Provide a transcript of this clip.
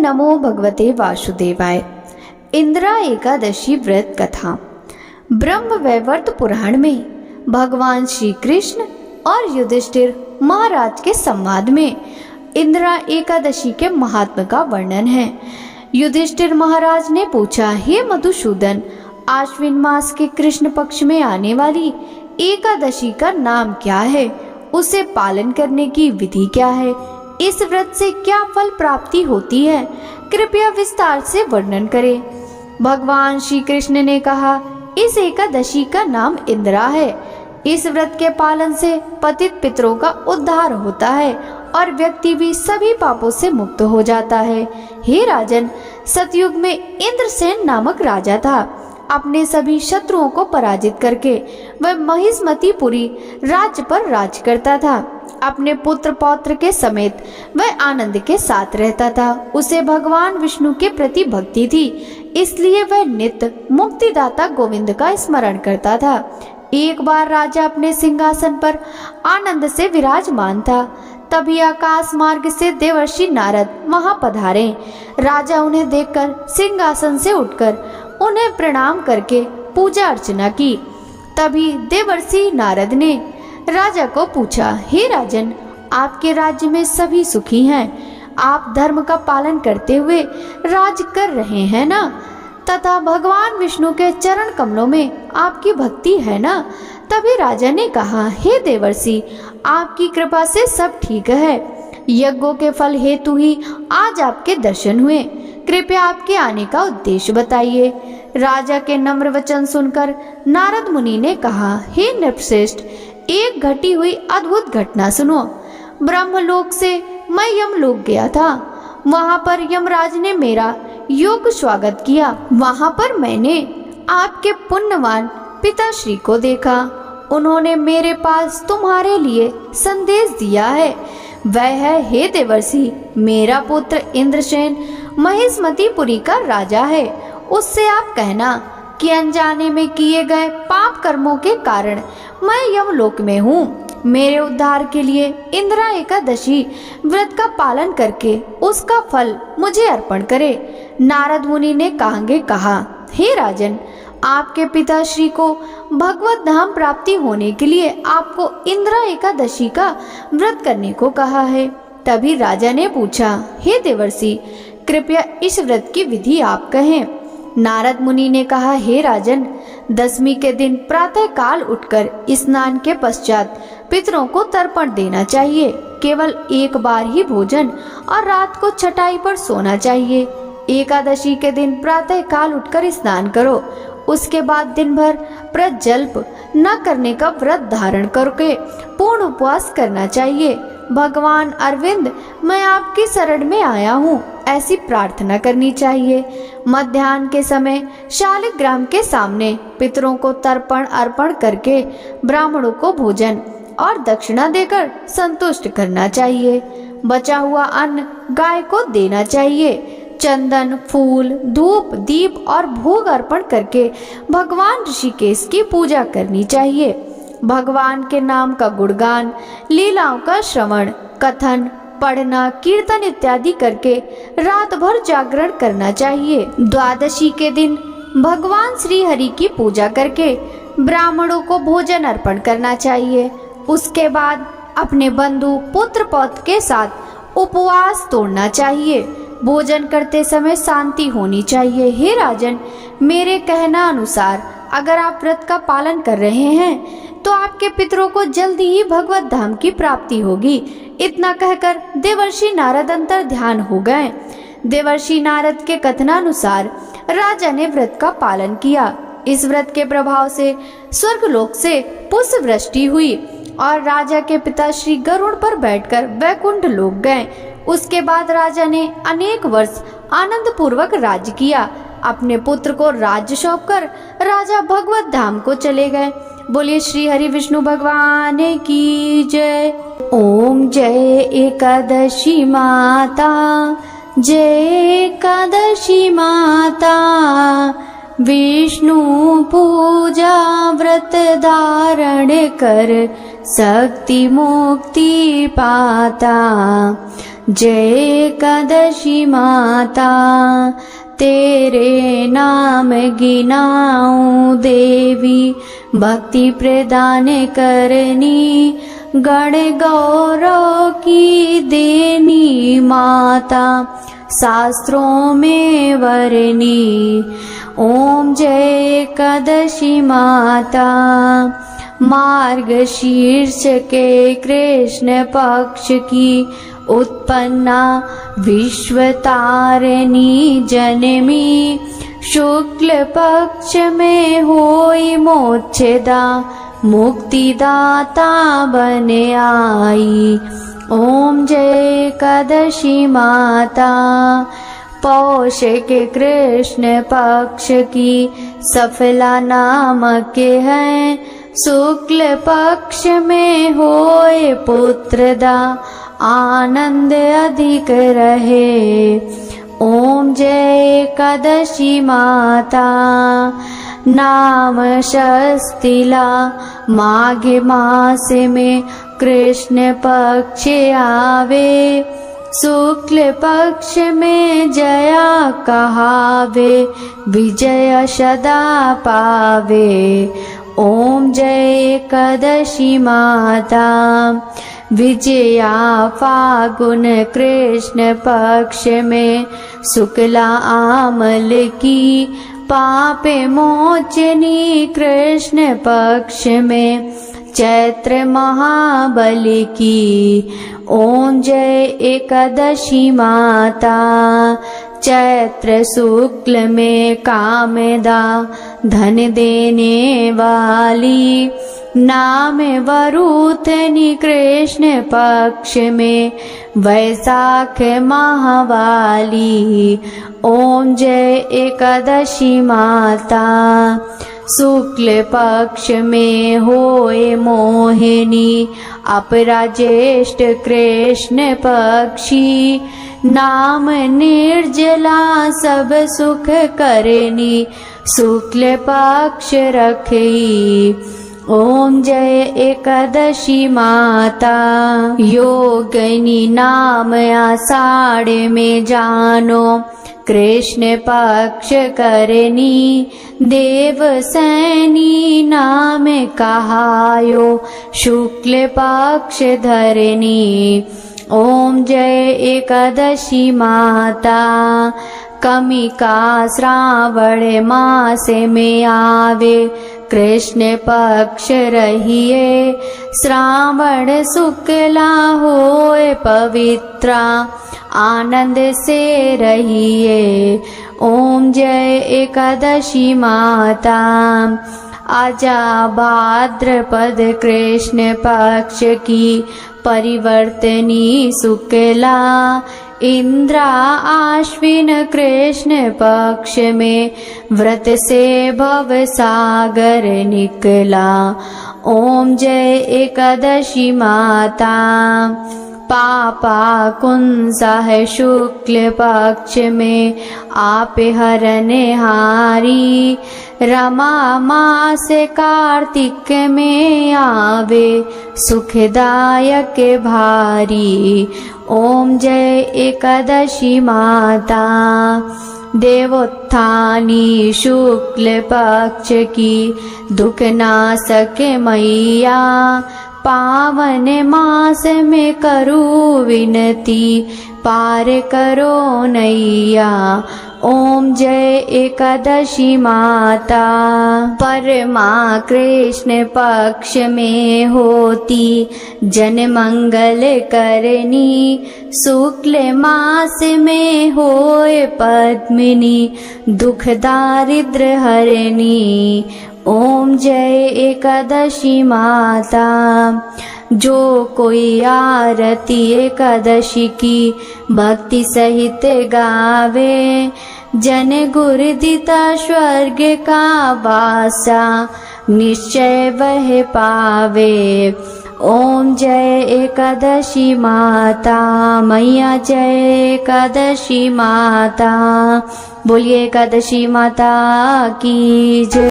नमो भगवते वासुदेवाय। इंदिरा एकादशी व्रत कथा। ब्रह्म वैवर्त पुराण में भगवान श्री कृष्ण और युधिष्ठिर महाराज के संवाद में इंदिरा एकादशी के महात्म का वर्णन है। युधिष्ठिर महाराज ने पूछा, हे मधुसूदन, आश्विन मास के कृष्ण पक्ष में आने वाली एकादशी का नाम क्या है? उसे पालन करने की विधि क्या है? इस व्रत से क्या फल प्राप्ति होती है? कृपया विस्तार से वर्णन करें। भगवान श्री कृष्ण ने कहा, इस एकादशी का नाम इंदिरा है। इस व्रत के पालन से पतित पितरों का उद्धार होता है और व्यक्ति भी सभी पापों से मुक्त हो जाता है। हे राजन, सतयुग में इंद्रसेन नामक राजा था। अपने सभी शत्रुओं को पराजित करके वह महिष्मतीपुरी राज्य पर राज करता था। अपने पुत्र पौत्र के समेत वह आनंद के साथ रहता था। उसे भगवान विष्णु के प्रति भक्ति थी, इसलिए वह नित्य मुक्तिदाता गोविंद का स्मरण करता था। एक बार राजा अपने सिंहासन पर आनंद से विराजमान था। तभी आकाश मार्ग से देवर्षि नारद वहां पधारे। राजा उन्हें देखकर सिंहासन से उठकर उन्हें प्रणाम करके पूजा अर्चना की। तभी देवर्षि नारद ने राजा को पूछा, हे राजन, आपके राज्य में सभी सुखी हैं। आप धर्म का पालन करते हुए राज कर रहे हैं ना? तथा भगवान विष्णु के चरण कमलों में आपकी भक्ति है ना? तभी राजा ने कहा, हे देवर्षि, आपकी कृपा से सब ठीक है। यज्ञों के फल हेतु ही आज आपके दर्शन हुए। कृपया आपके आने का उद्देश्य बताइए। राजा के नम्र वचन सुनकर नारद मुनि ने कहा, हे नृपश्रेष्ठ, एक घटी हुई अद्भुत घटना सुनो। ब्रह्मलोक से मैं यमलोक गया था। वहां पर यमराज ने मेरा योग्य स्वागत किया। वहां पर मैंने आपके पुण्यवान पिताश्री को देखा। उन्होंने मेरे पास तुम्हारे लिए संदेश दिया है। वह है, हे देवर्षि, मेरा पुत्र इंद्रसेन महिष्मतीपुरी का राजा है। उससे आप कहना कि अनजाने में किए गए पाप कर्मों के कारण मैं यमलोक में हूँ। मेरे उद्धार के लिए इंदिरा एकादशी व्रत का पालन करके उसका फल मुझे अर्पण करे। नारद मुनि ने कांगे कहा, हे राजन, आपके पिताश्री को भगवत धाम प्राप्ति होने के लिए आपको इंदिरा एकादशी का व्रत करने को कहा है। तभी राजा ने पूछा, हे देवर्षि, कृपया इस व्रत की विधि आप कहें। नारद मुनि ने कहा, हे राजन, दशमी के दिन प्रातः काल उठकर स्नान के पश्चात पितरों को तर्पण देना चाहिए। केवल एक बार ही भोजन और रात को चटाई पर सोना चाहिए। एकादशी के दिन प्रातः काल उठकर स्नान करो। उसके बाद दिन भर प्रजल्प न करने का व्रत धारण करके पूर्ण उपवास करना चाहिए। भगवान अरविंद, मैं आपकी शरण में आया हूँ, ऐसी प्रार्थना करनी चाहिए। मध्याह्न के समय शालिग्राम के सामने पितरों को तर्पण अर्पण करके ब्राह्मणों को भोजन और दक्षिणा देकर संतुष्ट करना चाहिए। बचा हुआ अन्न गाय को देना चाहिए। चंदन, फूल, धूप, दीप और भोग अर्पण करके भगवान ऋषिकेश की पूजा करनी चाहिए। भगवान के नाम का गुणगान, लीलाओं का श्रवण, कथन, पढ़ना, कीर्तन इत्यादि करके रात भर जागरण करना चाहिए। द्वादशी के दिन भगवान श्री हरि की पूजा करके ब्राह्मणों को भोजन अर्पण करना चाहिए। उसके बाद अपने बंधु पुत्र पौत्र के साथ उपवास तोड़ना चाहिए। भोजन करते समय शांति होनी चाहिए। हे राजन, मेरे कहना अनुसार अगर आप व्रत का पालन कर रहे हैं तो आपके पितरों को जल्दी ही भगवत धाम की प्राप्ति होगी। इतना कहकर देवर्षि नारद अंतर ध्यान हो गए। देवर्षि नारद के कथनानुसार राजा ने व्रत का पालन किया। इस व्रत के प्रभाव से स्वर्गलोक से पुष्प वृष्टि हुई और राजा के पिता श्री गरुड़ पर बैठकर वैकुंठ लोक गए। उसके बाद राजा ने अनेक वर्ष आनंद पूर्वक राज्य किया। अपने पुत्र को राज्य सौंपकर राजा भगवत धाम को चले गए। बोलिए श्री हरि विष्णु भगवान की जय। ओम जय एकादशी माता, जय एकादशी माता, विष्णु पूजा व्रत धारण कर शक्ति मुक्ति पाता। जय एकादशी माता, तेरे नाम गिनाऊं देवी, भक्ति प्रदान करनी, गण गौरव की देनी माता, शास्त्रों में वरनी। ओम जय एकादशी माता। मार्गशीर्ष के कृष्ण पक्ष की उत्पन्ना विश्वतारिणी जनमी, शुक्ल पक्ष में होई मोक्षदा, मुक्तिदाता बन आई। ओम जय एकादशी माता। पौष के कृष्ण पक्ष की सफला नामक है, शुक्ल पक्ष में होए पुत्रदा, आनंद अधिक रहे। ओम जय एकादशी माता। नाम षष्ठिला माघ मास में कृष्ण पक्ष आवे, शुक्ल पक्ष में जया कहावे, विजय सदा पावे। ओम जय एकादशी माता। विजया फागुन कृष्ण पक्ष में शुक्ला आमल की, पाप मोचनी कृष्ण पक्ष में चैत्र महाबली की। ओम जय एकादशी माता। चैत्र शुक्ल में कामदा धन देने वाली, नाम वरुथनी कृष्ण पक्ष में वैशाख महावाली। ओम जय एकादशी माता। शुक्ल पक्ष में होए मोहिनी, अपरा ज्येष्ठ कृष्ण पक्षी, नाम निर्जला सब सुख करनी, शुक्ल पक्ष रखी। ओम जय एकादशी माता। योगिनी नाम आषाढ़ में जानो, कृष्ण पक्ष करनी, देवसैनी नाम कहायो, शुक्ल पक्ष धरनी। ओम जय एकादशी माता। कमिका श्रावण मास में आवे, कृष्ण पक्ष रहिए, श्रावण शुक्ला होए पवित्रा, आनंद से रहिए। ओम जय एकादशी माता। आजा भाद्रपद कृष्ण पक्ष की परिवर्तनी शुक्ला, इंद्रा आश्विन कृष्ण पक्ष में व्रत से भव सागर निकला। ओम जय एकादशी माता। पापा कुंसा है शुक्ल पक्ष में आप हरने हारी, रमा मास कार्तिक में आवे, सुखदायक भारी। ओम जय एकादशी माता। देवोत्थानी शुक्ल पक्ष की दुख नाशक मैया, पावन मास में करू विनती, पार करो नैया। ओम जय एकादशी माता। परमा कृष्ण पक्ष में होती, जन मंगल करनी, शुक्ल मास में होए पद्मिनी, दुख दारिद्र हरनी। ओम जय एकादशी माता। जो कोई आरती एकादशी की भक्ति सहित गावे, जन गुरुदिता स्वर्ग का वासा, निश्चय वह पावे। ओम जय एकादशी माता। मैया जय एकादशी माता। बोलिए एकादशी माता की जय।